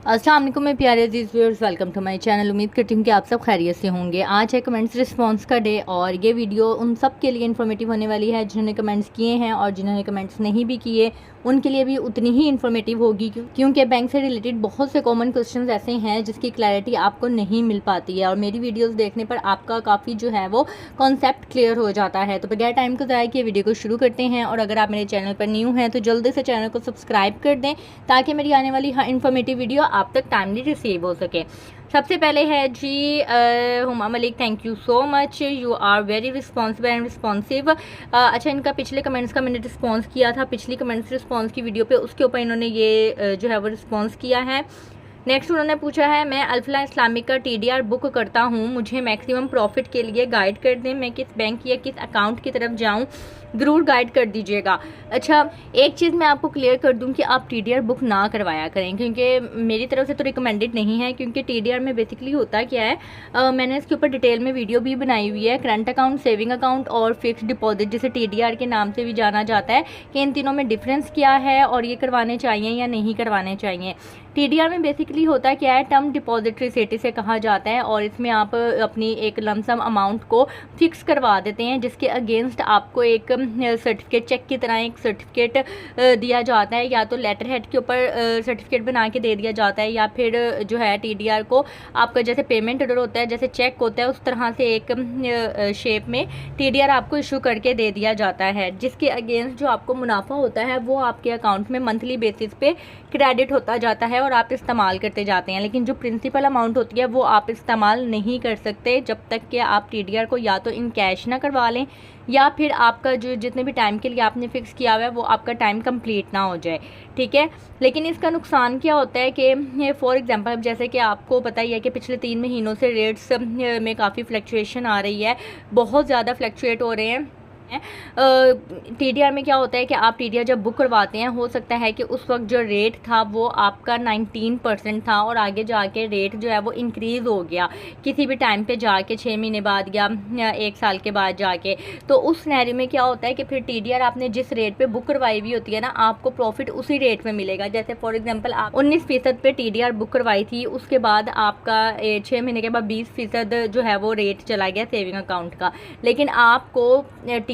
अस्सलाम वालेकुम मेरे प्यारे अजीज़ viewers, welcome to my channel. उम्मीद करती हूँ कि आप सब खैरियत से होंगे। आज है कमेंट्स रिस्पांस का डे और ये वीडियो उन सब के लिए इन्फॉर्मेटिव होने वाली है जिन्होंने कमेंट्स किए हैं, और जिन्होंने कमेंट्स नहीं भी किए उनके लिए भी उतनी ही इन्फॉर्मेटिव होगी, क्योंकि बैंक से रिलेटेड बहुत से कॉमन क्वेश्चंस ऐसे हैं जिसकी क्लैरिटी आपको नहीं मिल पाती है, और मेरी वीडियोस देखने पर आपका काफ़ी जो है वो कॉन्सेप्ट क्लियर हो जाता है। तो बगैर टाइम को ज़ाया किए वीडियो को शुरू करते हैं। और अगर आप मेरे चैनल पर न्यू हैं तो जल्दी से चैनल को सब्सक्राइब कर दें ताकि मेरी आने वाली हर इन्फॉर्मेटिव वीडियो आप तक टाइमली रिसीव हो सके। सबसे पहले है जी Huma Malik, thank you so much, you are very responsible and responsive. अच्छा, इनका पिछले कमेंट्स का मैंने रिस्पॉन्स किया था, पिछली कमेंट्स रिस्पॉन्स की वीडियो पे, उसके ऊपर इन्होंने ये जो है वो रिस्पॉन्स किया है। नेक्स्ट उन्होंने पूछा है, मैं अल्फला इस्लामिक का TDR बुक करता हूँ, मुझे मैक्सिमम प्रॉफिट के लिए गाइड कर दें, मैं किस बैंक या किस अकाउंट की तरफ जाऊँ, ज़रूर गाइड कर दीजिएगा। अच्छा, एक चीज़ मैं आपको क्लियर कर दूं कि आप TDR बुक ना करवाया करें, क्योंकि मेरी तरफ से तो रिकमेंडेड नहीं है, क्योंकि TDR में बेसिकली होता क्या है, मैंने इसके ऊपर डिटेल में वीडियो भी बनाई हुई है। करंट अकाउंट, सेविंग अकाउंट और फिक्स डिपॉजिट, जिसे TDR के नाम से भी जाना जाता है, कि इन तीनों में डिफरेंस क्या है और ये करवाने चाहिए या नहीं करवाने चाहिए। TDR में बेसिकली होता क्या है, टर्म डिपॉजिटरी सेट से कहा जाता है, और इसमें आप अपनी एक लमसम अमाउंट को फिक्स करवा देते हैं, जिसके अगेंस्ट आपको एक सर्टिफिकेट, चेक की तरह एक सर्टिफिकेट दिया जाता है, या तो लेटर हेड के ऊपर सर्टिफिकेट बना के दे दिया जाता है, या फिर जो है TDR को आपका जैसे पेमेंट ऑर्डर होता है, जैसे चेक होता है, उस तरह से एक शेप में TDR आपको इशू करके दे दिया जाता है, जिसके अगेंस्ट जो आपको मुनाफा होता है वो आपके अकाउंट में मंथली बेसिस पे क्रेडिट होता जाता है और आप इस्तेमाल करते जाते हैं। लेकिन जो प्रिंसिपल अमाउंट होती है वो आप इस्तेमाल नहीं कर सकते जब तक कि आप TDR को या तो इन कैश ना करवा लें, या फिर आपका जो जितने भी टाइम के लिए आपने फिक्स किया हुआ है वो आपका टाइम कंप्लीट ना हो जाए, ठीक है। लेकिन इसका नुकसान क्या होता है कि फॉर एग्जांपल, जैसे कि आपको पता ही है कि पिछले 3 महीनों से रेट्स में काफ़ी फ्लक्चुएशन आ रही है, बहुत ज़्यादा फ्लक्चुएट हो रहे हैं। TDR में क्या होता है कि आप TDR जब बुक करवाते हैं, हो सकता है कि उस वक्त जो रेट था वो आपका 19% था, और आगे जाके रेट जो है वो इंक्रीज़ हो गया किसी भी टाइम पे जाके, 6 महीने बाद या 1 साल के बाद जाके। तो उस सिनेरियो में क्या होता है कि फिर TDR आपने जिस रेट पे बुक करवाई हुई होती है ना, आपको प्रॉफिट उसी रेट में मिलेगा। जैसे फॉर एग्जांपल आप 19% पे TDR बुक करवाई थी, उसके बाद आपका 6 महीने के बाद 20% जो है वो रेट चला गया सेविंग अकाउंट का, लेकिन आपको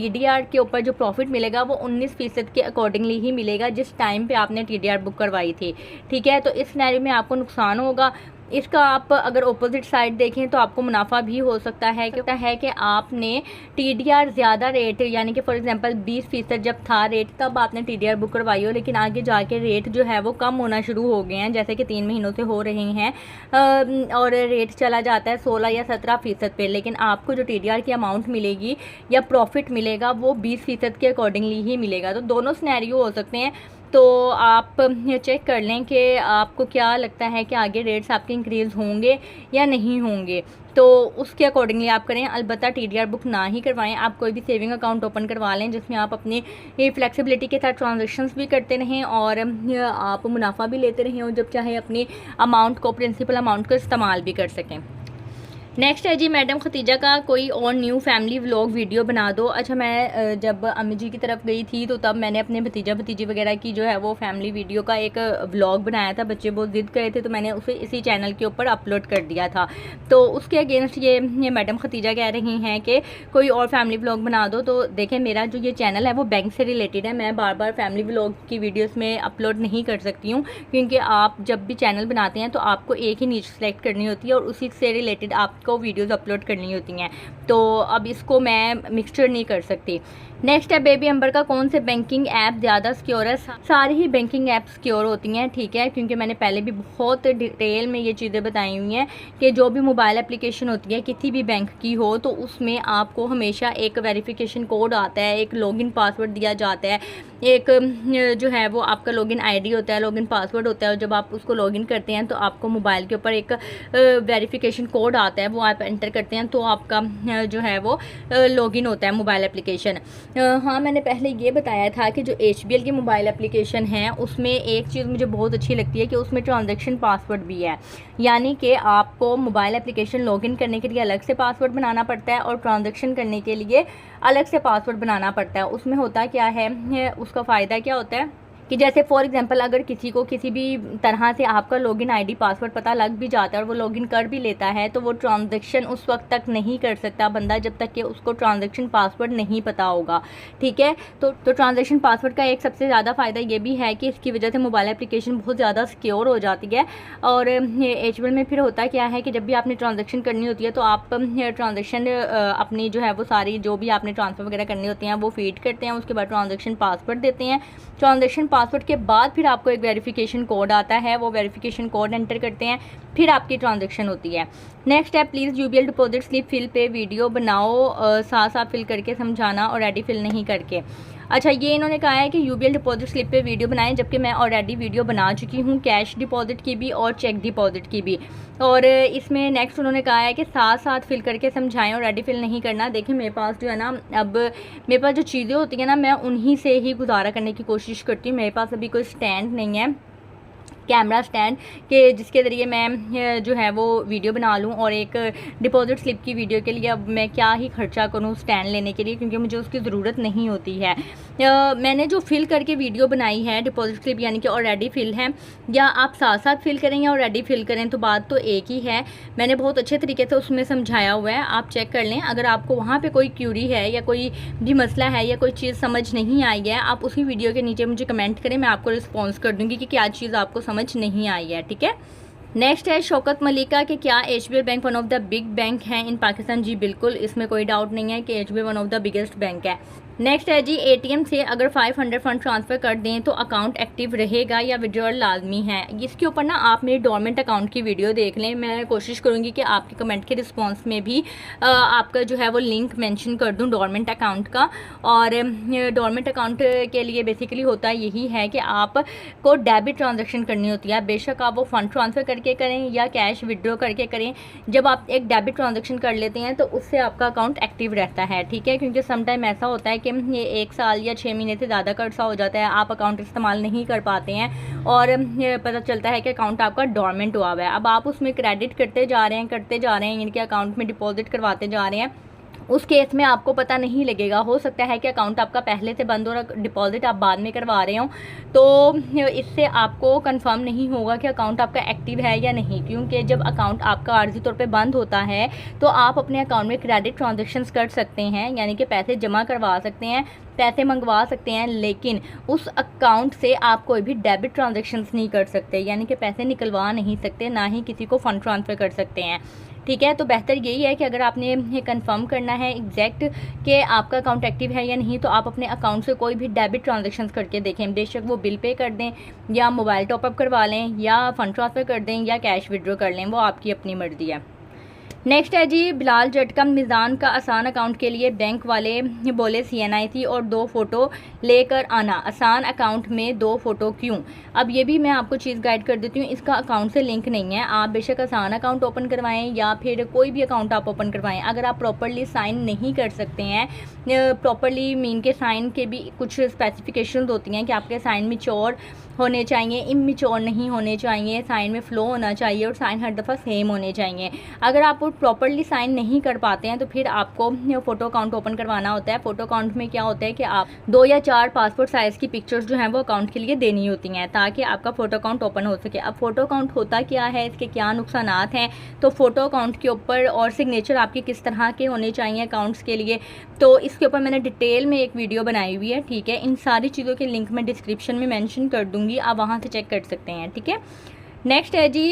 TDR के ऊपर जो प्रॉफिट मिलेगा वो 19% के अकॉर्डिंगली ही मिलेगा जिस टाइम पे आपने TDR बुक करवाई थी, ठीक है। तो इस सिनेरियो में आपको नुकसान होगा। इसका आप अगर ऑपोजिट साइड देखें तो आपको मुनाफा भी हो सकता है कि आपने TDR ज़्यादा रेट, यानी कि फॉर एग्जांपल 20% जब था रेट तब आपने TDR बुक करवाई हो, लेकिन आगे जाके रेट जो है वो कम होना शुरू हो गए हैं, जैसे कि 3 महीनों से हो रहे हैं, और रेट चला जाता है 16 या 17% पे, लेकिन आपको जो TDR की अमाउंट मिलेगी या प्रॉफिट मिलेगा वो 20% के अकॉर्डिंगली ही मिलेगा। तो दोनों सिनेरियो हो सकते हैं, तो आप चेक कर लें कि आपको क्या लगता है कि आगे रेट्स आपके इंक्रीज़ होंगे या नहीं होंगे, तो उसके अकॉर्डिंगली आप करें। अलबत्ता TDR बुक ना ही करवाएं, आप कोई भी सेविंग अकाउंट ओपन करवा लें जिसमें आप अपनी फ्लेक्सिबिलिटी के साथ ट्रांजैक्शंस भी करते रहें और आप मुनाफा भी लेते रहें, और जब चाहे अपनी अमाउंट को, प्रिंसिपल अमाउंट को इस्तेमाल भी कर सकें। नेक्स्ट है जी मैडम खतीजा का, कोई और न्यू फैमिली व्लॉग वीडियो बना दो। अच्छा, मैं जब अम्मी जी की तरफ गई थी तो तब मैंने अपने भतीजा भतीजी वगैरह की जो है वो फैमिली वीडियो का एक व्लॉग बनाया था। बच्चे बहुत जिद करे थे तो मैंने उसे इसी चैनल के ऊपर अपलोड कर दिया था। तो उसके अगेंस्ट ये मैडम खतीजा कह रही हैं कि कोई और फैमिली व्लॉग बना दो। तो देखें, मेरा जो ये चैनल है वो बैंक से रिलेटेड है, मैं बार बार फैमिली व्लॉग की वीडियोज़ में अपलोड नहीं कर सकती हूँ, क्योंकि आप जब भी चैनल बनाते हैं तो आपको एक ही नीच सेलेक्ट करनी होती है और उसी से रिलेटेड को वीडियोस अपलोड करनी होती हैं, तो अब इसको मैं मिक्सचर नहीं कर सकती। नेक्स्ट है बेबी अंबर का, कौन से बैंकिंग ऐप ज़्यादा सिक्योर है? सारी ही बैंकिंग ऐप सिक्योर होती हैं, ठीक है, क्योंकि मैंने पहले भी बहुत डिटेल में ये चीज़ें बताई हुई हैं कि जो भी मोबाइल एप्लीकेशन होती है किसी भी बैंक की हो, तो उसमें आपको हमेशा एक वेरिफिकेशन कोड आता है, एक लॉगिन पासवर्ड दिया जाता है, एक जो है वो आपका लॉगिन ID होता है, लॉगिन पासवर्ड होता है, और जब आप उसको लॉगिन करते हैं तो आपको मोबाइल के ऊपर एक वेरिफिकेशन कोड आता है, वो आप एंटर करते हैं तो आपका जो है वो लॉगिन होता है मोबाइल एप्लीकेशन। हाँ, मैंने पहले ये बताया था कि जो HBL की मोबाइल एप्लीकेशन है उसमें एक चीज़ मुझे बहुत अच्छी लगती है कि उसमें ट्रांजैक्शन पासवर्ड भी है, यानी कि आपको मोबाइल एप्लीकेशन लॉगिन करने के लिए अलग से पासवर्ड बनाना पड़ता है और ट्रांजैक्शन करने के लिए अलग से पासवर्ड बनाना पड़ता है। उसमें होता क्या है, उसका फ़ायदा क्या होता है कि जैसे फॉर एग्जांपल अगर किसी को किसी भी तरह से आपका लॉगिन आईडी पासवर्ड पता लग भी जाता है और वो लॉगिन कर भी लेता है, तो वो ट्रांजैक्शन उस वक्त तक नहीं कर सकता बंदा जब तक कि उसको ट्रांजैक्शन पासवर्ड नहीं पता होगा, ठीक है। तो ट्रांजैक्शन पासवर्ड का एक सबसे ज़्यादा फ़ायदा ये भी है कि इसकी वजह से मोबाइल एप्लीकेशन बहुत ज़्यादा सिक्योर हो जाती है। और एचबीएल में फिर होता क्या है कि जब भी आपने ट्रांजैक्शन करनी होती है तो आप ट्रांजैक्शन अपनी जो है वो सारी जो भी आपने ट्रांसफ़र वगैरह करनी होती हैं वो फीड करते हैं, उसके बाद ट्रांजैक्शन पासवर्ड देते हैं। ट्रांजैक्शन पासवर्ड के बाद फिर आपको एक वेरिफिकेशन कोड आता है, वो वेरिफिकेशन कोड एंटर करते हैं, फिर आपकी ट्रांजैक्शन होती है। नेक्स्ट है please UBL deposit slip fill पे वीडियो बनाओ, साथ साथ फिल करके समझाना और रेडी फिल नहीं करके। अच्छा, ये इन्होंने कहा है कि यूबीएल डिपॉजिट स्लिप पे वीडियो बनाएं, जबकि मैं ऑलरेडी वीडियो बना चुकी हूँ कैश डिपॉजिट की भी और चेक डिपॉजिट की भी। और इसमें नेक्स्ट उन्होंने कहा है कि साथ साथ फिल करके समझाएं और रेडी फिल नहीं करना। देखिए मेरे पास जो है ना, अब मेरे पास जो चीज़ें होती हैं ना, मैं उन्हीं से ही गुजारा करने की कोशिश करती हूँ। मेरे पास अभी कोई स्टैंड नहीं है, कैमरा स्टैंड के जिसके ज़रिए मैं जो है वो वीडियो बना लूँ। और एक डिपॉजिट स्लिप की वीडियो के लिए अब मैं क्या ही खर्चा करूँ स्टैंड लेने के लिए, क्योंकि मुझे उसकी ज़रूरत नहीं होती है। मैंने जो फिल करके वीडियो बनाई है डिपॉजिट स्लिप यानी कि ऑलरेडी फिल है, या आप साथ साथ फिल करें या ऑलरेडी फिल करें तो बात तो एक ही है। मैंने बहुत अच्छे तरीके से उसमें समझाया हुआ है, आप चेक कर लें। अगर आपको वहाँ पे कोई क्यूरी है या कोई भी मसला है या कोई चीज़ समझ नहीं आई है, आप उसी वीडियो के नीचे मुझे कमेंट करें, मैं आपको रिस्पॉन्स कर दूँगी कि क्या चीज़ आपको समझ नहीं आई है, ठीक है। नेक्स्ट है शौकत मलिका कि क्या HBL bank one of the big bank है इन पाकिस्तान। जी बिल्कुल, इसमें कोई डाउट नहीं है कि HBL one of the biggest bank है। नेक्स्ट है जी, एटीएम से अगर 500 फंड ट्रांसफ़र कर दें तो अकाउंट एक्टिव रहेगा या विड्रॉल लाजमी है। इसके ऊपर ना आप मेरे डोरमेंट अकाउंट की वीडियो देख लें, मैं कोशिश करूँगी कि आपके कमेंट के रिस्पांस में भी आपका जो है वो लिंक मेंशन कर दूँ डोरमेंट अकाउंट का। और डोरमेंट अकाउंट के लिए बेसिकली होता यही है कि आपको डेबिट ट्रांजेक्शन करनी होती है, बेशक आप वो फ़ंड ट्रांसफ़र करके करें या कैश विड्रॉ करके करें। जब आप एक डेबिट ट्रांजेक्शन कर लेते हैं तो उससे आपका अकाउंट एक्टिव रहता है, ठीक है। क्योंकि समटाइम ऐसा होता है कि ये 1 साल या 6 महीने से ज़्यादा का अर्सा हो जाता है, आप अकाउंट इस्तेमाल नहीं कर पाते हैं और पता चलता है कि अकाउंट आपका डोरमेंट हुआ हुआ है। अब आप उसमें क्रेडिट करते जा रहे हैं इनके अकाउंट में डिपॉजिट करवाते जा रहे हैं, उस केस में आपको पता नहीं लगेगा। हो सकता है कि अकाउंट आपका पहले से बंद और डिपॉजिट आप बाद में करवा रहे हो, तो इससे आपको कंफर्म नहीं होगा कि अकाउंट आपका एक्टिव है या नहीं। क्योंकि जब अकाउंट आपका आर्जी तौर पे बंद होता है तो आप अपने अकाउंट में क्रेडिट ट्रांजैक्शंस कर सकते हैं, यानी कि पैसे जमा करवा सकते हैं, पैसे मंगवा सकते हैं, लेकिन उस अकाउंट से आप कोई भी डेबिट ट्रांजैक्शंस नहीं कर सकते, यानी कि पैसे निकलवा नहीं सकते, ना ही किसी को फ़ंड ट्रांसफ़र कर सकते हैं, ठीक है। तो बेहतर यही है कि अगर आपने ये कंफर्म करना है एग्जैक्ट कि आपका अकाउंट एक्टिव है या नहीं, तो आप अपने अकाउंट से कोई भी डेबिट ट्रांजैक्शंस करके देखें, बेशक वो बिल पे कर दें या मोबाइल टॉपअप करवा लें या फ़ंड ट्रांसफ़र कर दें या कैश विड्रॉ कर लें, वो आपकी अपनी मर्ज़ी है। नेक्स्ट है जी, बिलाल झटका मिज़ान का आसान अकाउंट के लिए बैंक वाले बोले CNIC और 2 फ़ोटो लेकर आना, आसान अकाउंट में 2 फ़ोटो क्यों। अब ये भी मैं आपको चीज़ गाइड कर देती हूँ, इसका अकाउंट से लिंक नहीं है। आप बेशक आसान अकाउंट ओपन करवाएं या फिर कोई भी अकाउंट आप ओपन करवाएं, अगर आप प्रॉपरली साइन नहीं कर सकते हैं, प्रॉपरली मीन के साइन के भी कुछ स्पेसिफिकेशंस होती हैं कि आपके साइन मैच्योर होने चाहिए, इमैच्योर नहीं होने चाहिए, साइन में फ़्लो होना चाहिए और साइन हर दफ़ा सेम होने चाहिए। अगर आप प्रॉपरली साइन नहीं कर पाते हैं तो फिर आपको फ़ोटो अकाउंट ओपन करवाना होता है। फ़ोटो अकाउंट में क्या होता है कि आप 2 या 4 पासपोर्ट साइज़ की पिक्चर्स जो हैं वो अकाउंट के लिए देनी होती हैं ताकि आपका फ़ोटो अकाउंट ओपन हो सके। अब फ़ोटो अकाउंट होता क्या है, इसके क्या नुकसानात हैं, तो फ़ोटो अकाउंट के ऊपर और सिग्नेचर आपके किस तरह के होने चाहिए अकाउंट्स के लिए, तो इसके ऊपर मैंने डिटेल में एक वीडियो बनाई हुई है, ठीक है। इन सारी चीज़ों के लिंक मैं डिस्क्रिप्शन में मेंशन कर दूँगी, आप वहाँ से चेक कर सकते हैं, ठीक है। नेक्स्ट है जी,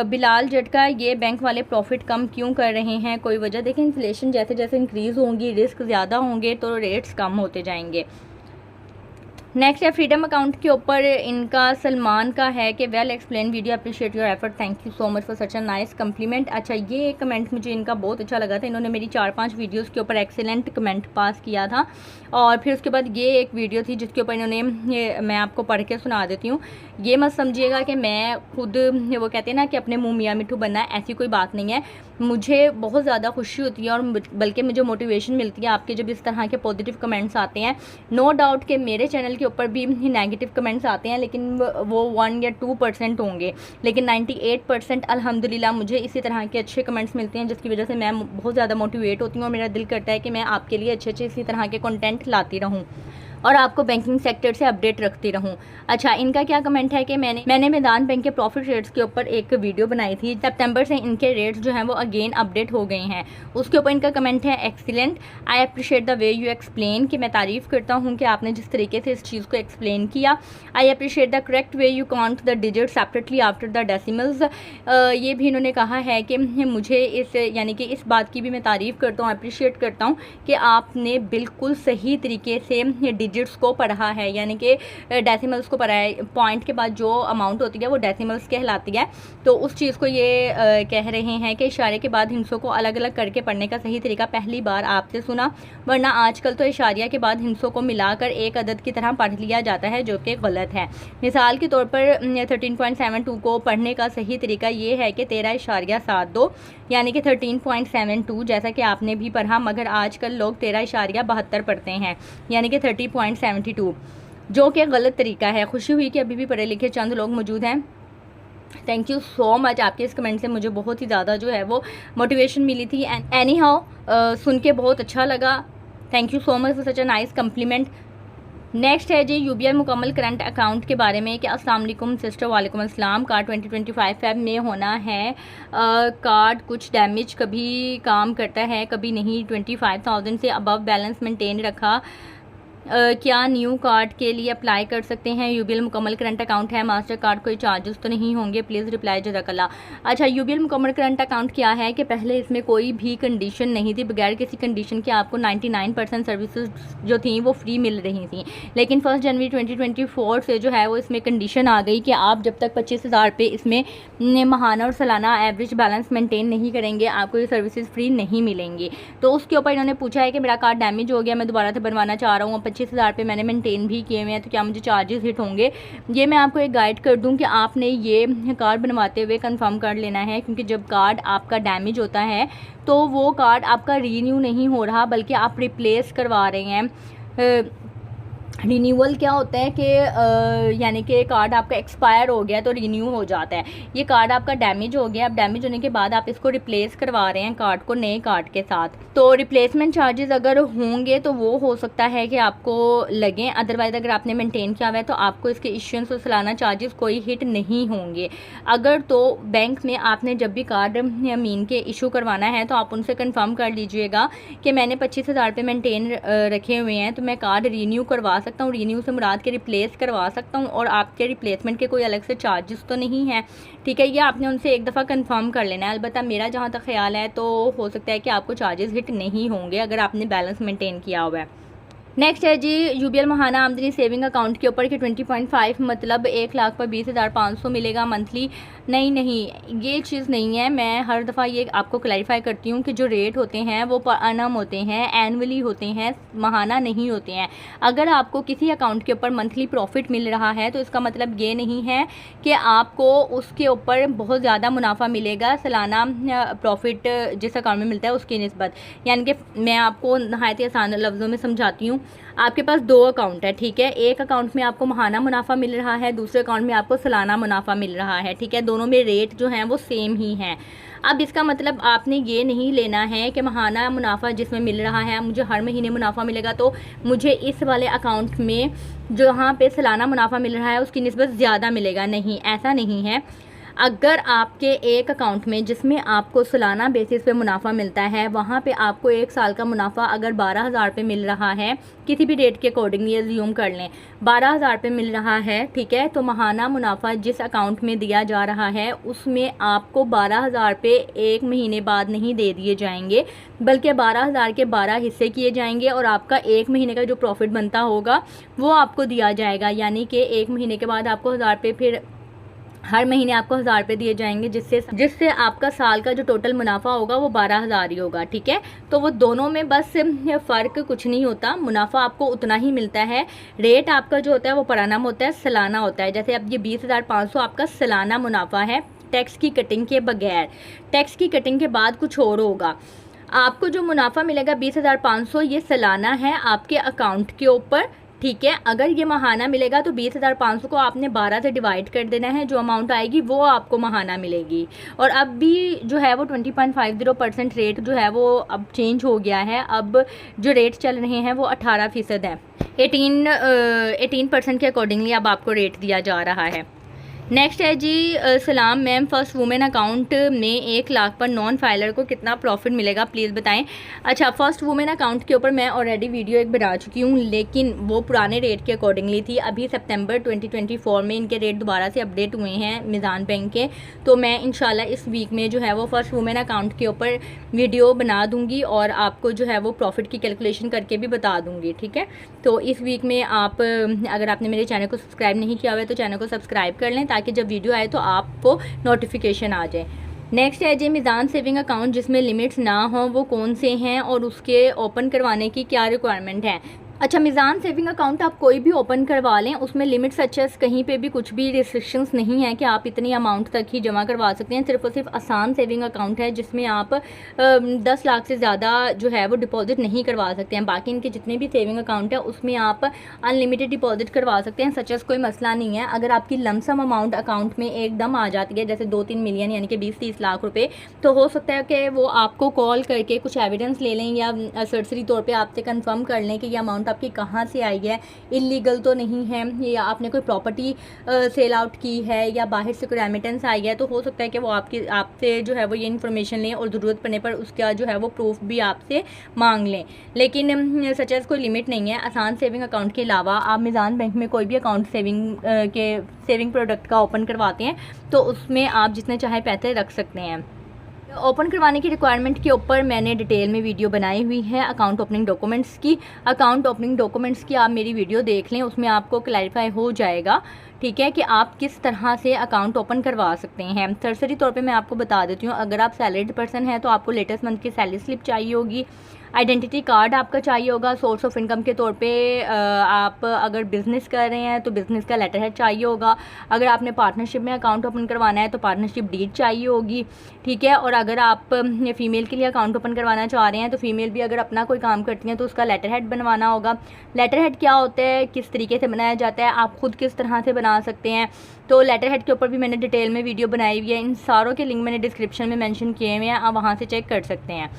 बिलाल झटका, ये बैंक वाले प्रॉफिट कम क्यों कर रहे हैं, कोई वजह। देखें इन्फ्लेशन जैसे जैसे इंक्रीज़ होंगी, रिस्क ज़्यादा होंगे तो रेट्स कम होते जाएंगे। नेक्स्ट है फ्रीडम अकाउंट के ऊपर इनका सलमान का है कि well explain video, appreciate your effort, thank you so much for such a nice complement. अच्छा, ये कमेंट मुझे इनका बहुत अच्छा लगा था, इन्होंने मेरी 4-5 वीडियोस के ऊपर एक्सीलेंट कमेंट पास किया था। और फिर उसके बाद ये एक वीडियो थी जिसके ऊपर इन्होंने, मैं आपको पढ़ के सुना देती हूँ। ये मत समझिएगा कि मैं खुद, वो कहते हैं ना कि अपने मुँह मियाँ मिट्ठू बनना है, ऐसी कोई बात नहीं है। मुझे बहुत ज़्यादा खुशी होती है और बल्कि मुझे मोटिवेशन मिलती है आपके जब इस तरह के पॉजिटिव कमेंट्स आते हैं। नो डाउट कि मेरे चैनल के ऊपर भी नेगेटिव कमेंट्स आते हैं, लेकिन वो 1 या 2% होंगे, लेकिन 98% अल्हम्दुलिल्लाह मुझे इसी तरह के अच्छे कमेंट्स मिलते हैं, जिसकी वजह से मैं बहुत ज़्यादा मोटिवेट होती हूँ और मेरा दिल करता है कि मैं आपके लिए अच्छे अच्छे इसी तरह के कंटेंट लाती रहूँ। और आपको बैंकिंग सेक्टर से अपडेट रखती रहूं। अच्छा, इनका क्या कमेंट है कि मैंने मैदान बैंक के प्रॉफिट रेट्स के ऊपर एक वीडियो बनाई थी। सितंबर से इनके रेट्स जो हैं वो अगेन अपडेट हो गए हैं। उसके ऊपर इनका कमेंट है, excellent, I appreciate the way you explain, कि मैं तारीफ़ करता हूँ कि आपने जिस तरीके से इस चीज़ को एक्सप्लेन किया। I appreciate the correct way you count the digit separately after the decimals. ये भी इन्होंने कहा है कि मुझे इस यानी कि इस बात की भी मैं तारीफ़ करता हूँ, अप्रिशिएट करता हूँ कि आपने बिल्कुल सही तरीके से डिजिट्स को पढ़ा है, यानी कि डेसिमल्स को पढ़ा है। पॉइंट के बाद जो अमाउंट होती है वो डेसिमल्स कहलाती है। तो उस चीज़ को ये कह रहे हैं कि इशारे के बाद हिंसों को अलग अलग करके पढ़ने का सही तरीका पहली बार आपसे सुना, वरना आजकल तो इशारिया के बाद हिंसों को मिलाकर एक अदद की तरह पढ़ लिया जाता है, जो कि गलत है। मिसाल के तौर पर 13.72 को पढ़ने का सही तरीका ये है कि 13.72 यानी कि 13.72, जैसा कि आपने भी पढ़ा, मगर आजकल लोग 13.72 पढ़ते हैं, यानी कि 30.72, जो कि गलत तरीका है। खुशी हुई कि अभी भी पढ़े लिखे चंद लोग मौजूद हैं। थैंक यू सो मच, आपके इस कमेंट से मुझे बहुत ही ज़्यादा जो है वो मोटिवेशन मिली थी। एनी हाउ सुन के बहुत अच्छा लगा। Thank you so much for such a nice complement. Next है जी यूबीआई मुकम्मल करंट अकाउंट के बारे में कि अस्सलाम वालेकुम सिस्टर। वालेकुम अस्सलाम। कार्ड 2025 फेब में होना है। कार्ड कुछ डैमेज कभी काम करता है कभी नहीं। 25,000 से अबव बैलेंस मेंटेन रखा। क्या न्यू कार्ड के लिए अप्लाई कर सकते हैं? यूबीएल मुकम्मल करंट अकाउंट है, मास्टर कार्ड कोई चार्जेस तो नहीं होंगे? प्लीज़ रिप्लाई जज़ाकल्लाह। अच्छा, यूबीएल मुकम्मल करंट अकाउंट क्या है कि पहले इसमें कोई भी कंडीशन नहीं थी, बगैर किसी कंडीशन के आपको 99% सर्विसेज जो थी वो फ्री मिल रही थी। लेकिन 1 जनवरी 2024 से जो है वो इसमें कंडीशन आ गई कि आप जब तक 25,000 रुपये इसमें माहाना और सालाना एवरेज बैलेंस मेनटेन नहीं करेंगे, आपको ये सर्विसेज फ्री नहीं मिलेंगी। तो उसके ऊपर इन्होंने पूछा है कि मेरा कार्ड डैमेज हो गया, मैं दोबारा से बनवाना चाह रहा हूँ, 25,000 रुपये मैंने मेंटेन भी किए हुए हैं, तो क्या मुझे चार्जेस हिट होंगे? ये मैं आपको एक गाइड कर दूं कि आपने ये कार्ड बनवाते हुए कंफर्म कर लेना है, क्योंकि जब कार्ड आपका डैमेज होता है तो वो कार्ड आपका रीन्यू नहीं हो रहा, बल्कि आप रिप्लेस करवा रहे हैं। रिन्यूअल क्या होता है कि यानी कि कार्ड आपका एक्सपायर हो गया तो रिन्यू हो जाता है। ये कार्ड आपका डैमेज हो गया, अब डैमेज होने के बाद आप इसको रिप्लेस करवा रहे हैं कार्ड को नए कार्ड के साथ। तो रिप्लेसमेंट चार्जेस अगर होंगे तो वो हो सकता है कि आपको लगें, अदरवाइज़ अगर आपने मेंटेन किया हुआ है तो आपको इसके इश्यूएंस और सालाना चार्जेस कोई हिट नहीं होंगे। अगर तो बैंक में आपने जब भी कार्ड मीन के इशू करवाना है तो आप उनसे कंफर्म कर लीजिएगा कि मैंने 25,000 रुपये मेंटेन रखे हुए हैं, तो मैं कार्ड रीन्यू करवा सकता हूँ। रीन्यू से मुराद के रिप्लेस करवा सकता हूँ और आपके रिप्लेसमेंट के कोई अलग से चार्जेस तो नहीं है, ठीक है। ये आपने उनसे एक दफ़ा कंफर्म कर लेना है। अलबत्ता मेरा जहाँ तक ख्याल है तो हो सकता है कि आपको चार्जेस हिट नहीं होंगे अगर आपने बैलेंस मेंटेन किया हुआ है। नेक्स्ट है जी यूबीएल महाना आमदनी सेविंग अकाउंट के ऊपर कि 20.5 मतलब 1 लाख पर 20,500 मिलेगा मंथली। नहीं, ये चीज़ नहीं है। मैं हर दफ़ा ये आपको क्लैरिफाई करती हूँ कि जो रेट होते हैं वो पर annum होते हैं, एनुअली होते हैं, महाना नहीं होते हैं। अगर आपको किसी अकाउंट के ऊपर मंथली प्रॉफिट मिल रहा है तो इसका मतलब ये नहीं है कि आपको उसके ऊपर बहुत ज़्यादा मुनाफा मिलेगा सालाना प्रॉफिट जिस अकाउंट में मिलता है उसकी निस्बत। यानी कि मैं आपको नहायत आसान लफ्ज़ों में समझाती हूँ। आपके पास 2 अकाउंट है, ठीक है। एक अकाउंट में आपको महाना मुनाफा मिल रहा है, दूसरे अकाउंट में आपको सालाना मुनाफा मिल रहा है, ठीक है। दोनों में रेट जो हैं वो सेम ही हैं। अब इसका मतलब आपने ये नहीं लेना है कि महाना मुनाफा जिसमें मिल रहा है मुझे हर महीने मुनाफा मिलेगा तो मुझे इस वाले अकाउंट में जहाँ पे सालाना मुनाफा मिल रहा है उसकी निस्बत ज़्यादा मिलेगा। नहीं, ऐसा नहीं है। अगर आपके एक अकाउंट में जिसमें आपको सालाना बेसिस पे मुनाफा मिलता है, वहाँ पे आपको 1 साल का मुनाफा अगर 12,000 रुपये मिल रहा है, किसी भी रेट के अकॉर्डिंग ये ज़्यूम कर लें 12,000 रुपये मिल रहा है, ठीक है। तो महाना मुनाफा जिस अकाउंट में दिया जा रहा है उसमें आपको 12,000 रुपये 1 महीने बाद नहीं दे दिए जाएंगे, बल्कि 12,000 के 12 हिस्से किए जाएंगे और आपका 1 महीने का जो प्रॉफिट बनता होगा वो आपको दिया जाएगा। यानी कि 1 महीने के बाद आपको 1,000 रुपये फिर हर महीने आपको 1,000 रुपये दिए जाएंगे, जिससे आपका साल का जो टोटल मुनाफा होगा वो 12,000 ही होगा, ठीक है। तो वो दोनों में बस फ़र्क कुछ नहीं होता, मुनाफा आपको उतना ही मिलता है। रेट आपका जो होता है वो पर annum होता है, सालाना होता है। जैसे अब ये 20,500 आपका सालाना मुनाफा है टैक्स की कटिंग के बगैर। टैक्स की कटिंग के बाद कुछ और होगा। आपको जो मुनाफा मिलेगा 20,500 ये सालाना है आपके अकाउंट के ऊपर, ठीक है। अगर ये महाना मिलेगा तो 20,500 को आपने 12 से डिवाइड कर देना है, जो अमाउंट आएगी वो आपको महाना मिलेगी। और अब भी जो है वो 20.50% रेट जो है वो अब चेंज हो गया है। अब जो रेट चल रहे हैं वो 18% है। 18% के अकॉर्डिंगली अब आपको रेट दिया जा रहा है। नेक्स्ट है जी, सलाम मैम, फर्स्ट वुमेन अकाउंट में 1 लाख पर नॉन फाइलर को कितना प्रॉफिट मिलेगा, प्लीज़ बताएं। अच्छा, फर्स्ट वुमेन अकाउंट के ऊपर मैं ऑलरेडी वीडियो एक बना चुकी हूँ, लेकिन वो पुराने रेट के अकॉर्डिंगली थी। अभी सितंबर 2024 में इनके रेट दोबारा से अपडेट हुए हैं मीज़ान बैंक के, तो मैं इंशाल्लाह इस वीक में जो है वो फर्स्ट वुमेन अकाउंट के ऊपर वीडियो बना दूँगी और आपको जो है वो प्रॉफिट की कैलकुलेशन करके भी बता दूँगी। ठीक है, तो इस वीक में आप अगर आपने मेरे चैनल को सब्सक्राइब नहीं किया हुआ है तो चैनल को सब्सक्राइब कर लें, ताकि जब वीडियो आए तो आपको नोटिफिकेशन आ जाए। नेक्स्ट है जी, मीज़ान सेविंग अकाउंट जिसमें लिमिट्स ना हो वो कौन से हैं और उसके ओपन करवाने की क्या रिक्वायरमेंट है। अच्छा, मीज़ान सेविंग अकाउंट आप कोई भी ओपन करवा लें, उसमें लिमिट सचेस कहीं पे भी कुछ भी रिस्ट्रिक्शंस नहीं है कि आप इतनी अमाउंट तक ही जमा करवा सकते हैं। सिर्फ और सिर्फ आसान सेविंग अकाउंट है जिसमें आप 10 लाख से ज़्यादा जो है वो डिपॉजिट नहीं करवा सकते हैं। बाकी इनके जितने भी सेविंग अकाउंट है उसमें आप अनलिमिटेड डिपॉजिट करवा सकते हैं, सचेस कोई मसला नहीं है। अगर आपकी लमसम अमाउंट अकाउंट में एकदम आ जाती है, जैसे 2-3 मिलियन यानी कि 20-30 लाख रुपये, तो हो सकता है कि वो आपको कॉल करके कुछ एविडेंस ले लें या सरसरी तौर पर आपसे कन्फर्म कर लें कि ये अमाउंट आपकी कहाँ से आई है, इलीगल तो नहीं है, या आपने कोई प्रॉपर्टी सेल आउट की है या बाहर से कोई रेमिटेंस आई है, तो हो सकता है कि वो आपसे जो है वो ये इन्फॉर्मेशन लें और ज़रूरत पड़ने पर उसका जो है वो प्रूफ भी आपसे मांग लें। लेकिन सच एज़ कोई लिमिट नहीं है। आसान सेविंग अकाउंट के अलावा आप मीज़ान बैंक में कोई भी अकाउंट सेविंग प्रोडक्ट का ओपन करवाते हैं तो उसमें आप जितने चाहे पैसे रख सकते हैं। ओपन करवाने की रिक्वायरमेंट के ऊपर मैंने डिटेल में वीडियो बनाई हुई है अकाउंट ओपनिंग डॉक्यूमेंट्स की। अकाउंट ओपनिंग डॉक्यूमेंट्स की आप मेरी वीडियो देख लें, उसमें आपको क्लैरिफाई हो जाएगा, ठीक है, कि आप किस तरह से अकाउंट ओपन करवा सकते हैं। सरसरी तौर पे मैं आपको बता देती हूँ। अगर आप सैलरीड पर्सन हैं तो आपको लेटेस्ट मंथ की सैलरी स्लिप चाहिए होगी, आइडेंटिटी कार्ड आपका चाहिए होगा, सोर्स ऑफ इनकम के तौर पे आप अगर बिज़नेस कर रहे हैं तो बिज़नेस का लेटर हेड चाहिए होगा, अगर आपने पार्टनरशिप में अकाउंट ओपन करवाना है तो पार्टनरशिप डीड चाहिए होगी, ठीक है, और अगर आप फ़ीमेल के लिए अकाउंट ओपन करवाना चाह रहे हैं तो फीमेल भी अगर अपना कोई काम करती हैं तो उसका लेटर हेड बनवाना होगा। लेटर हेड क्या होता है, किस तरीके से बनाया जाता है, आप खुद किस तरह से बना सकते हैं, तो लेटर हेड के ऊपर भी मैंने डिटेल में वीडियो बनाई हुई है। इन सारों के लिंक मैंने डिस्क्रिप्शन में मेंशन किए हुए हैं, आप वहाँ से चेक कर सकते हैं।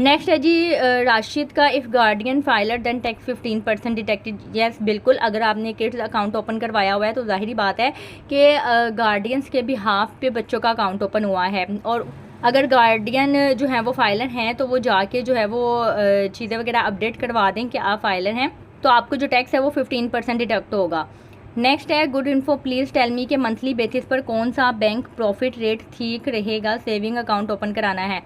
नेक्स्ट है जी, राशिद का, if guardian filer then tax 15% detected. Yes, बिल्कुल, अगर आपने किड्स अकाउंट ओपन करवाया हुआ है तो जाहिर बात है कि गार्डियंस के बिहाफ पे बच्चों का अकाउंट ओपन हुआ है, और अगर गार्डियन जो है वो फाइलर हैं तो वो जाके जो है वो चीज़ें वगैरह अपडेट करवा दें कि आप फाइलर हैं, तो आपको जो टैक्स है वो 15% डिडक्ट होगा। नेक्स्ट है, good info please tell me के मंथली बेसिस पर कौन सा बैंक प्रॉफिट रेट ठीक रहेगा सेविंग अकाउंट ओपन कराना है।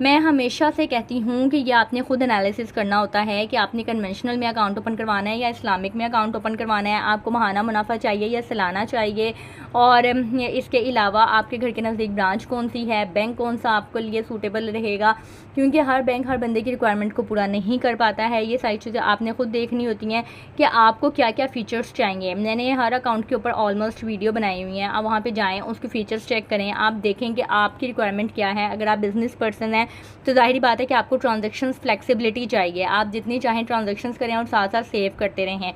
मैं हमेशा से कहती हूँ कि ये आपने खुद एनालिसिस करना होता है कि आपने कन्वेंशनल में अकाउंट ओपन करवाना है या इस्लामिक में अकाउंट ओपन करवाना है, आपको महाना मुनाफा चाहिए या सालाना चाहिए, और इसके अलावा आपके घर के नज़दीक ब्रांच कौन सी है, बैंक कौन सा आपके लिए सूटेबल रहेगा, क्योंकि हर बैंक हर बंदे की रिक्वायरमेंट को पूरा नहीं कर पाता है। ये सारी चीज़ें आपने खुद देखनी होती हैं कि आपको क्या क्या फ़ीचर्स चाहिए। मैंने हर अकाउंट के ऊपर ऑलमोस्ट वीडियो बनाई हुई हैं, आप वहाँ पर जाएँ, उसके फ़ीचर्स चेक करें, आप देखें कि आपकी रिक्वायरमेंट क्या है। अगर आप बिज़नेस पर्सन हैं तो जाहिर बात है कि आपको ट्रांजैक्शंस फ्लेक्सिबिलिटी चाहिए, आप जितनी चाहें ट्रांजैक्शंस करें और साथ साथ सेव करते रहें,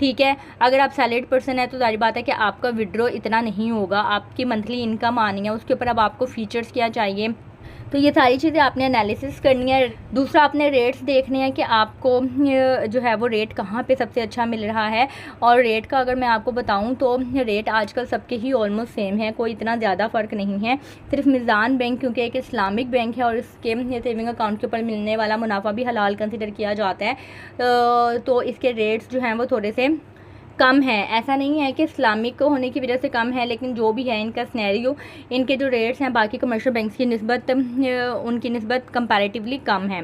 ठीक है। अगर आप सैलरीड पर्सन है तो जाहिर बात है कि आपका विड्रॉ इतना नहीं होगा, आपकी मंथली इनकम आनी है, उसके ऊपर अब आपको फ़ीचर्स क्या चाहिए, तो ये सारी चीज़ें आपने एनालिसिस करनी है। दूसरा, आपने रेट्स देखने हैं कि आपको जो है वो रेट कहाँ पे सबसे अच्छा मिल रहा है, और रेट का अगर मैं आपको बताऊं तो रेट आजकल सबके ही ऑलमोस्ट सेम है, कोई इतना ज़्यादा फ़र्क नहीं है। सिर्फ मीज़ान बैंक क्योंकि एक इस्लामिक बैंक है और इसके सेविंग अकाउंट के ऊपर मिलने वाला मुनाफा भी हलाल कंसिडर किया जाता है, तो इसके रेट्स जो हैं वो थोड़े से कम है। ऐसा नहीं है कि इस्लामिक होने की वजह से कम है, लेकिन जो भी है इनका स्नैरियो, इनके जो रेट्स हैं बाकी कमर्शियल बैंक्स की निस्बत, उनकी निस्बत कंपैरेटिवली कम है।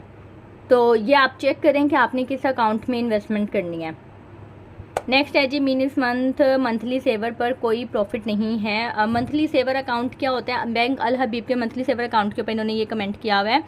तो ये आप चेक करें कि आपने किस अकाउंट में इन्वेस्टमेंट करनी है। नेक्स्ट है जी, मीन मंथली सेवर पर कोई प्रॉफिट नहीं है। मंथली सेवर अकाउंट क्या होता है, बैंक अल हबीब के मंथली सेवर अकाउंट के ऊपर इन्होंने ये कमेंट किया हुआ है।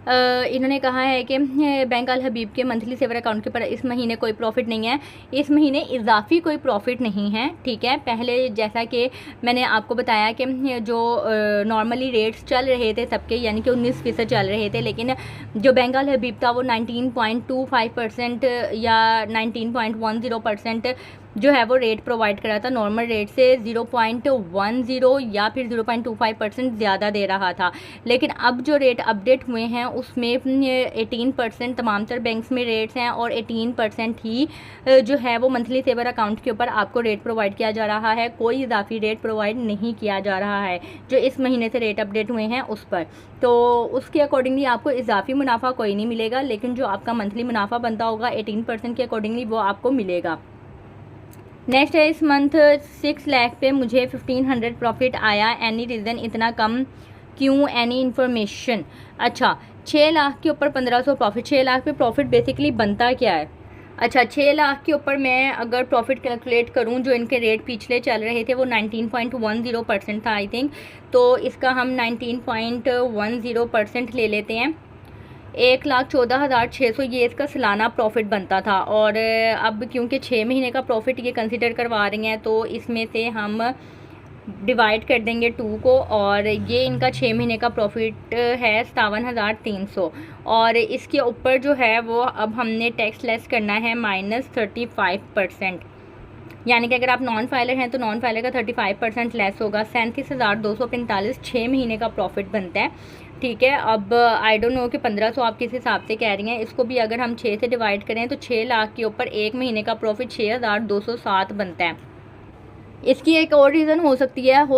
इन्होंने कहा है कि बैंक अल हबीब के मंथली सेवर अकाउंट के ऊपर इस महीने कोई प्रॉफिट नहीं है, इस महीने इजाफी कोई प्रॉफिट नहीं है। ठीक है, पहले जैसा कि मैंने आपको बताया कि जो नॉर्मली रेट्स चल रहे थे सबके, यानी कि 19% चल रहे थे, लेकिन जो बैंक अल हबीब था वो 19.25% या 19.10% जो है वो रेट प्रोवाइड करा था। नॉर्मल रेट से 0.10 या फिर 0.25% ज़्यादा दे रहा था। लेकिन अब जो रेट अपडेट हुए हैं उसमें 18% तमाम तर बैंक्स में रेट्स हैं और 18% ही जो है वो मंथली सेवर अकाउंट के ऊपर आपको रेट प्रोवाइड किया जा रहा है। कोई इजाफी रेट प्रोवाइड नहीं किया जा रहा है जो इस महीने से रेट अपडेट हुए हैं उस पर। तो उसके अकॉर्डिंगली आपको इजाफी मुनाफा कोई नहीं मिलेगा, लेकिन जो आपका मंथली मुनाफा बनता होगा 18% के अकॉर्डिंगली वो आपको मिलेगा। नेक्स्ट है, इस मंथ 6 लाख पे मुझे 1500 प्रॉफिट आया, एनी रीज़न इतना कम क्यों, एनी इन्फॉर्मेशन। अच्छा, 6 लाख के ऊपर 1500 प्रॉफिट, 6 लाख पे प्रॉफिट बेसिकली बनता क्या है? अच्छा, 6 लाख के ऊपर मैं अगर प्रॉफिट कैलकुलेट करूं, जो इनके रेट पिछले चल रहे थे वो 19.10% था आई थिंक, तो इसका हम 19.10% ले लेते हैं। 1,14,600 ये इसका सालाना प्रॉफिट बनता था। और अब क्योंकि 6 महीने का प्रॉफिट ये कंसिडर करवा रही हैं तो इसमें से हम डिवाइड कर देंगे 2 को, और ये इनका 6 महीने का प्रॉफिट है 57,300। और इसके ऊपर जो है वो अब हमने टैक्स लेस करना है -35%, यानी कि अगर आप नॉन फाइलर हैं तो नॉन फाइलर का 35% लेस होगा। 37,245 6 महीने का प्रॉफिट बनता है। ठीक है, अब आई डोंट नो कि 1500 आप किस हिसाब से कह रही हैं, इसको भी अगर हम 6 से डिवाइड करें तो 6 लाख के ऊपर 1 महीने का प्रॉफिट 6,207 बनता है। इसकी एक और रीज़न हो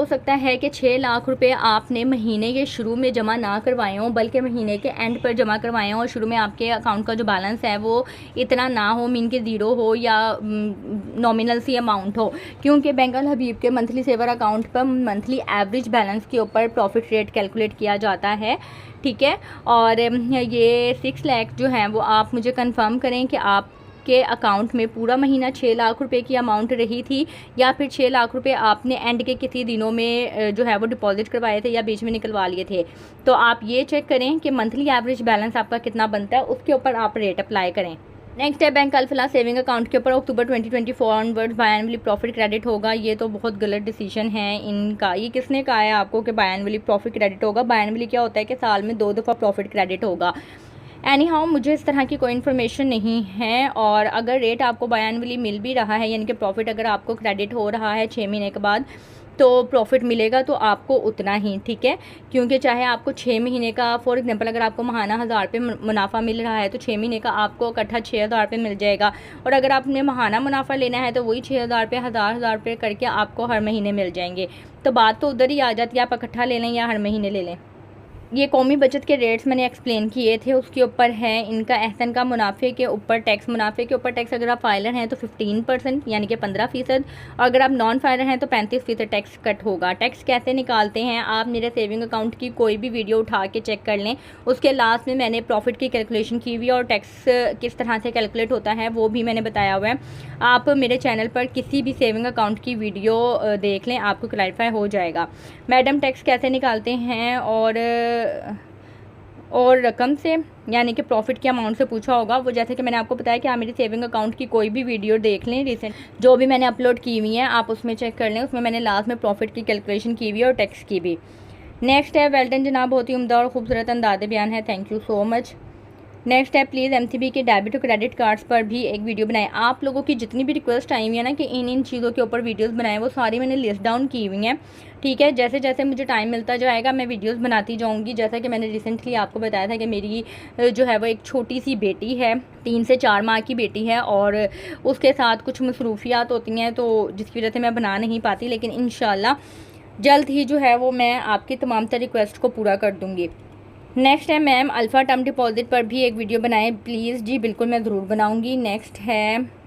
सकता है कि 6 लाख रुपए आपने महीने के शुरू में जमा ना करवाए हों, बल्कि महीने के एंड पर जमा करवाए हों और शुरू में आपके अकाउंट का जो बैलेंस है वो इतना ना हो, मीन के ज़ीरो हो या नॉमिनल सी अमाउंट हो, क्योंकि बैंक अल हबीब के मंथली सेवर अकाउंट पर मंथली एवरेज बैलेंस के ऊपर प्रॉफिट रेट कैलकुलेट किया जाता है। ठीक है, और ये 6 लाख जो हैं वो आप मुझे कन्फर्म करें कि आप के अकाउंट में पूरा महीना 6 लाख रुपए की अमाउंट रही थी, या फिर 6 लाख रुपए आपने एंड के किसी दिनों में जो है वो डिपॉजिट करवाए थे या बीच में निकलवा लिए थे। तो आप ये चेक करें कि मंथली एवरेज बैलेंस आपका कितना बनता है, उसके ऊपर आप रेट अप्लाई करें। नेक्स्ट है, बैंक अल्फला सेविंग अकाउंट के ऊपर अक्टूबर 2024 ऑनवर्ड बायनवली प्रॉफिट क्रेडिट होगा। ये तो बहुत गलत डिसीजन है इनका। ये किसने कहा है आपको कि बायनवली प्रॉफिट क्रेडिट होगा? बायनवली क्या होता है कि साल में 2 दफ़ा प्रॉफिट क्रेडिट होगा। एनी हाउ मुझे इस तरह की कोई इन्फॉर्मेशन नहीं है, और अगर रेट आपको बायनवली मिल भी रहा है, यानी कि प्रॉफिट अगर आपको क्रेडिट हो रहा है 6 महीने के बाद, तो प्रॉफिट मिलेगा तो आपको उतना ही। ठीक है, क्योंकि चाहे आपको 6 महीने का, फॉर एग्जांपल अगर आपको महाना 1000 रुपये मुनाफा मिल रहा है तो 6 महीने का आपको इकट्ठा 6000 रुपये मिल जाएगा। और अगर आपने महाना मुनाफा लेना है तो वही 6000 रुपये 1000 रुपये करके आपको हर महीने मिल जाएंगे। तो बात तो उधर ही आ जाती है, आप इकट्ठा ले लें या हर महीने ले लें। ये कौमी बचत के रेट्स मैंने एक्सप्लेन किए थे, उसके ऊपर है इनका एहसन का मुनाफे के ऊपर टैक्स। मुनाफे के ऊपर टैक्स अगर आप फाइलर हैं तो 15% यानी कि 15%, और अगर आप नॉन फाइलर हैं तो 35% टैक्स कट होगा। टैक्स कैसे निकालते हैं, आप मेरे सेविंग अकाउंट की कोई भी वीडियो उठा के चेक कर लें, उसके लास्ट में मैंने प्रॉफिट की कैलकुलेशन की हुई है और टैक्स किस तरह से कैलकुलेट होता है वो भी मैंने बताया हुआ है। आप मेरे चैनल पर किसी भी सेविंग अकाउंट की वीडियो देख लें, आपको क्लैरिफाई हो जाएगा। मैडम टैक्स कैसे निकालते हैं, और रकम से यानी कि प्रॉफिट के अमाउंट से पूछा होगा। वो जैसे कि मैंने आपको बताया कि आप मेरी सेविंग अकाउंट की कोई भी वीडियो देख लें, रिसेंट जो भी मैंने अपलोड की हुई है आप उसमें चेक कर लें, उसमें मैंने लास्ट में प्रॉफिट की कैलकुलेशन की हुई है और टैक्स की भी। नेक्स्ट है, वेल्डन जनाब, बहुत ही उम्दा और खूबसूरत अंदाज़ बयान है, thank you so much. Next है, प्लीज़ एमसीबी के डेबिट और क्रेडिट कार्ड्स पर भी एक वीडियो बनाएं। आप लोगों की जितनी भी रिक्वेस्ट आई हुई है ना कि इन चीज़ों के ऊपर वीडियोस बनाएं, वो सारी मैंने लिस्ट डाउन की हुई हैं। ठीक है, जैसे जैसे मुझे टाइम मिलता जाएगा मैं वीडियोस बनाती जाऊंगी। जैसा कि मैंने रिसेंटली आपको बताया था कि मेरी जो है वो एक छोटी सी बेटी है, 3 से 4 माह की बेटी है, और उसके साथ कुछ मसरूफियात होती हैं तो जिसकी वजह से मैं बना नहीं पाती, लेकिन इंशाल्लाह जल्द ही जो है वो मैं आपकी तमाम तर रिक्वेस्ट को पूरा कर दूँगी। नेक्स्ट है, मैम अल्फ़ा टर्म डिपॉजिट पर भी एक वीडियो बनाएं प्लीज़। जी बिल्कुल, मैं ज़रूर बनाऊंगी। नेक्स्ट है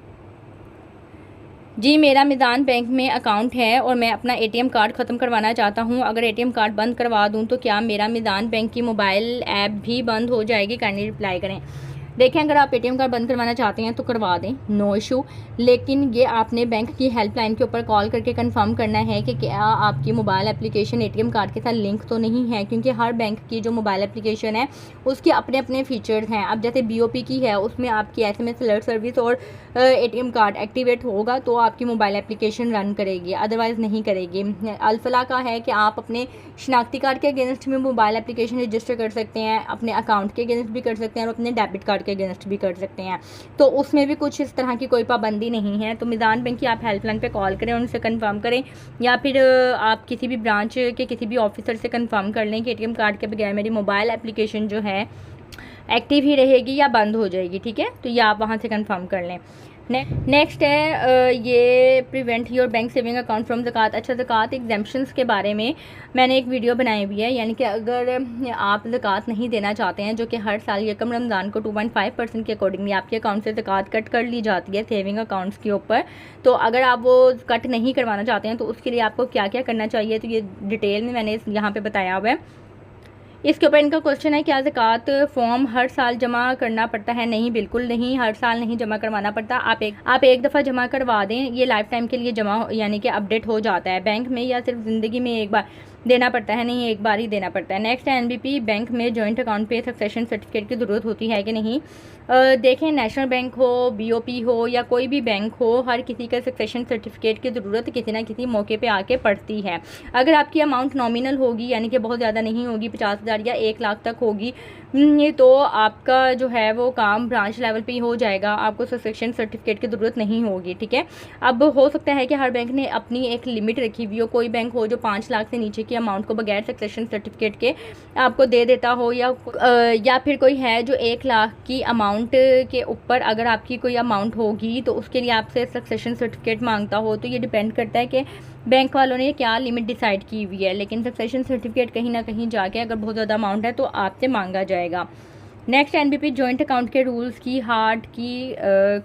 जी, मेरा मिज़ान बैंक में अकाउंट है और मैं अपना एटीएम कार्ड ख़त्म करवाना चाहता हूं। अगर एटीएम कार्ड बंद करवा दूं तो क्या मेरा मिज़ान बैंक की मोबाइल ऐप भी बंद हो जाएगी? काइंडली रिप्लाई करें। देखें, अगर आप एटीएम कार्ड बंद करवाना चाहते हैं तो करवा दें, नो इशू। लेकिन ये आपने बैंक की हेल्पलाइन के ऊपर कॉल करके कंफर्म करना है कि क्या आपकी मोबाइल एप्लीकेशन एटीएम कार्ड के साथ लिंक तो नहीं है, क्योंकि हर बैंक की जो मोबाइल एप्लीकेशन है उसके अपने अपने फीचर्स हैं। अब जैसे बीओपी की है, उसमें आपकी SMS अलर्ट सर्विस और एटीएम कार्ड एक्टिवेट होगा तो आपकी मोबाइल एप्लीकेशन रन करेगी, अदरवाइज़ नहीं करेगी। अल्फला का है कि आप अपने शनाख्ती कार्ड के अगेंस्ट में मोबाइल एप्लीकेशन रजिस्टर कर सकते हैं, अपने अकाउंट के अगेंस्ट भी कर सकते हैं और अपने डेबिट कार्ड के अगेंस्ट भी कर सकते हैं। तो उसमें भी कुछ इस तरह की कोई पाबंदी नहीं है। तो मीज़ान बैंक की आप हेल्पलाइन पे कॉल करें, उनसे कंफर्म करें, या फिर आप किसी भी ब्रांच के किसी भी ऑफिसर से कंफर्म कर लें कि एटीएम कार्ड के बगैर मेरी मोबाइल एप्लीकेशन जो है एक्टिव ही रहेगी या बंद हो जाएगी, ठीक है। तो ये आप वहाँ से कंफर्म कर लें। नेक्स्ट है ये prevent your bank saving account from ज़कात। अच्छा, ज़कात एग्जेम्पशंस के बारे में मैंने एक वीडियो बनाई हुई है, यानी कि अगर आप ज़कात नहीं देना चाहते हैं, जो कि हर साल यकम रमज़ान को 2.5% के अकॉर्डिंगली आपके अकाउंट से ज़कात कट कर ली जाती है सेविंग अकाउंट्स के ऊपर। तो अगर आप वो कट नहीं करवाना चाहते हैं तो उसके लिए आपको क्या क्या करना चाहिए, तो ये डिटेल में मैंने यहाँ पर बताया हुआ है। इसके ऊपर इनका क्वेश्चन है, क्या ज़कात फॉर्म हर साल जमा करना पड़ता है? नहीं, बिल्कुल नहीं, हर साल नहीं जमा करवाना पड़ता। आप एक दफ़ा जमा करवा दें, ये लाइफ टाइम के लिए जमा यानी कि अपडेट हो जाता है। बैंक में या सिर्फ ज़िंदगी में एक बार देना पड़ता है? नहीं, एक बार ही देना पड़ता है। नेक्स्ट है एनबीपी बैंक में जॉइंट अकाउंट पे सक्सेशन सर्टिफिकेट की ज़रूरत होती है कि नहीं? देखें, नेशनल बैंक हो, बीओपी हो या कोई भी बैंक हो, हर किसी का सक्सेशन सर्टिफिकेट की ज़रूरत किसी ना किसी मौके पे आके पड़ती है। अगर आपकी अमाउंट नॉमिनल होगी, यानी कि बहुत ज़्यादा नहीं होगी, 50,000 या 1 लाख तक होगी, तो आपका जो है वो काम ब्रांच लेवल पे ही हो जाएगा, आपको सक्सेशन सर्टिफिकेट की ज़रूरत नहीं होगी, ठीक है। अब हो सकता है कि हर बैंक ने अपनी एक लिमिट रखी हुई हो, कोई बैंक हो जो 5 लाख से नीचे की अमाउंट को बगैर सक्सेशन सर्टिफिकेट के आपको दे देता हो, या फिर कोई है जो 1 लाख की अमाउंट के ऊपर अगर आपकी कोई अमाउंट होगी तो उसके लिए आपसे सक्सेशन सर्टिफिकेट मांगता हो। तो ये डिपेंड करता है कि बैंक वालों ने क्या लिमिट डिसाइड की हुई है, लेकिन सक्सेशन सर्टिफिकेट कहीं ना कहीं जाके अगर बहुत ज़्यादा अमाउंट है तो आपसे मांगा जाएगा। नेक्स्ट एनबीपी जॉइंट अकाउंट के रूल्स की हार्ड की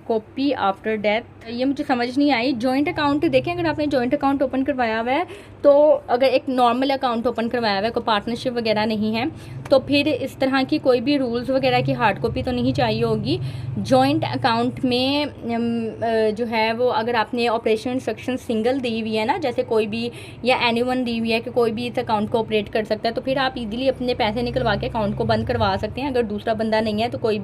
कॉपी आफ्टर डेथ। ये मुझे समझ नहीं आई। जॉइंट अकाउंट देखें, अगर आपने जॉइंट अकाउंट ओपन करवाया हुआ है, तो अगर एक नॉर्मल अकाउंट ओपन करवाया हुआ है, कोई पार्टनरशिप वगैरह नहीं है, तो फिर इस तरह की कोई भी रूल्स वगैरह की हार्ड कॉपी तो नहीं चाहिए होगी। जॉइंट अकाउंट में जो है वो अगर आपने ऑपरेशन इंस्ट्रक्शन सिंगल दी हुई है ना, जैसे कोई भी या एनीवन दी हुई है कि कोई भी इस अकाउंट को ऑपरेट कर सकता है, तो फिर आप इजीली अपने पैसे निकलवा के अकाउंट को बंद करवा सकते हैं। अगर दूसरा बंदा नहीं है तो कोई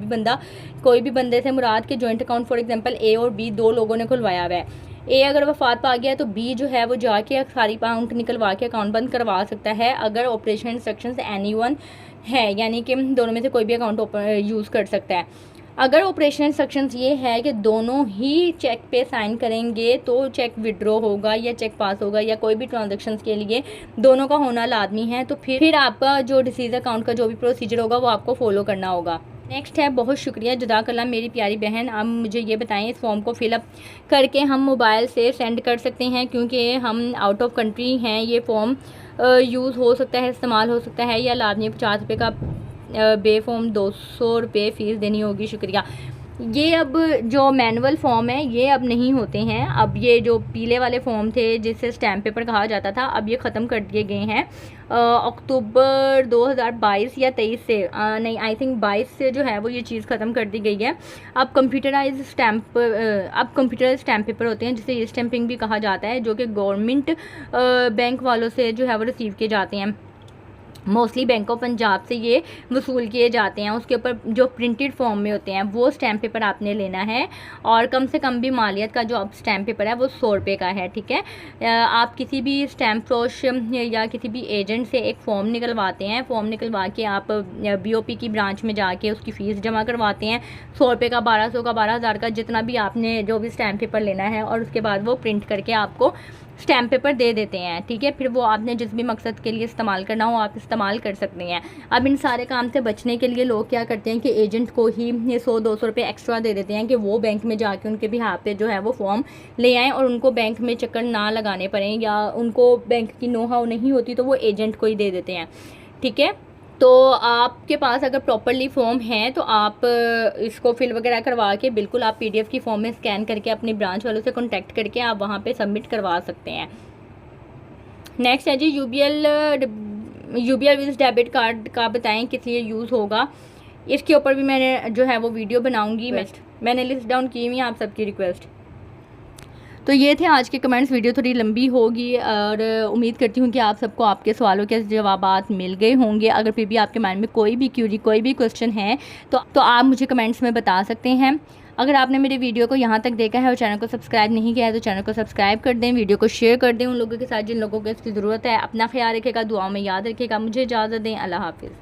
भी बंदे से मुराद के जॉइंट अकाउंट फॉर एग्जांपल ए और बी 2 लोगों ने खुलवाया हुआ है, ए अगर वफात पा गया तो बी जो है वो जाके सारी अकाउंट निकलवा के अकाउंट बंद करवा सकता है, अगर ऑपरेशन इंस्ट्रक्शंस एनीवन है, यानी कि दोनों में से कोई भी अकाउंट यूज़ कर सकता है। अगर ऑपरेशन इंस्ट्रक्शंस ये है कि दोनों ही चेक पे साइन करेंगे तो चेक विड्रॉ होगा या चेक पास होगा, या कोई भी ट्रांजैक्शंस के लिए दोनों का होना लाजमी है, तो फिर आपका जो डिसीज अकाउंट का जो भी प्रोसीजर होगा वो आपको फॉलो करना होगा। नेक्स्ट है, बहुत शुक्रिया जज़ाकल्लाह मेरी प्यारी बहन। अब मुझे ये बताएं, इस फॉर्म को फिलअप करके हम मोबाइल से सेंड कर सकते हैं, क्योंकि हम आउट ऑफ कंट्री हैं, ये फॉर्म यूज़ हो सकता है, इस्तेमाल हो सकता है, या लाजमी 50 रुपये का बे फॉर्म 200 रुपये फ़ीस देनी होगी। शुक्रिया। ये अब जो मैनुअल फॉर्म है ये अब नहीं होते हैं, अब ये जो पीले वाले फॉर्म थे जिससे स्टैम्प पेपर कहा जाता था, अब ये ख़त्म कर दिए गए हैं। अक्टूबर 2022 या 23 से नहीं, आई थिंक 22 से जो है वो ये चीज़ ख़त्म कर दी गई है। अब कंप्यूटराइज स्टैम्प पेपर होते हैं, जिसे स्टैंपिंग भी कहा जाता है, जो कि गवर्नमेंट बैंक वालों से जो है वो रिसीव किए जाते हैं। मोस्टली बैंक ऑफ पंजाब से ये वसूल किए जाते हैं। उसके ऊपर जो प्रिंटेड फॉर्म में होते हैं वो स्टैम्प पेपर आपने लेना है, और कम से कम भी मालियत का जो अब स्टैम्प पेपर है वो 100 रुपये का है, ठीक है। आप किसी भी स्टैम्प फरोश या किसी भी एजेंट से एक फ़ॉर्म निकलवाते हैं, फ़ॉर्म निकलवा के आप बीओपी की ब्रांच में जाके उसकी फ़ीस जमा करवाते हैं, 100 रुपये का, 1200 का, 12,000 का, जितना भी आपने जो भी स्टैम्प पेपर लेना है, और उसके बाद वो प्रिंट करके आपको स्टैम्प पेपर दे देते हैं, ठीक है। फिर वो आपने जिस भी मकसद के लिए इस्तेमाल करना हो आप इस्तेमाल कर सकते हैं। अब इन सारे काम से बचने के लिए लोग क्या करते हैं कि एजेंट को ही 100-200 रुपये एक्स्ट्रा दे देते हैं कि वो बैंक में जाके उनके बिहाफ पे जो है वो फॉर्म ले आएँ, और उनको बैंक में चक्कर ना लगाने पड़ें, या उनको बैंक की नो हाउ नहीं होती तो वो एजेंट को ही दे देते हैं, ठीक है। तो आपके पास अगर प्रॉपरली फॉर्म है तो आप इसको फिल वगैरह करवा के बिल्कुल आप पीडीएफ की फॉर्म में स्कैन करके अपनी ब्रांच वालों से कांटेक्ट करके आप वहाँ पे सबमिट करवा सकते हैं। नेक्स्ट है जी यूबीएल विज डेबिट कार्ड का बताएं किस लिए यूज़ होगा। इसके ऊपर भी मैंने जो है वो वीडियो बनाऊंगी। मैंने लिस्ट डाउन की हुई है आप सबकी रिक्वेस्ट। तो ये थे आज के कमेंट्स। वीडियो थोड़ी लंबी होगी और उम्मीद करती हूँ कि आप सबको आपके सवालों के जवाबात मिल गए होंगे। अगर फिर भी आपके माइंड में कोई भी क्यूरी, कोई भी क्वेश्चन है तो आप मुझे कमेंट्स में बता सकते हैं। अगर आपने मेरे वीडियो को यहाँ तक देखा है और चैनल को सब्सक्राइब नहीं किया है तो चैनल को सब्सक्राइब कर दें, वीडियो को शेयर कर दें उन लोगों के साथ जिन लोगों को इसकी ज़रूरत है। अपना ख्याल रखेगा, दुआओं में याद रखेगा। मुझे इजाज़त दें, अल्लाह हाफिज़।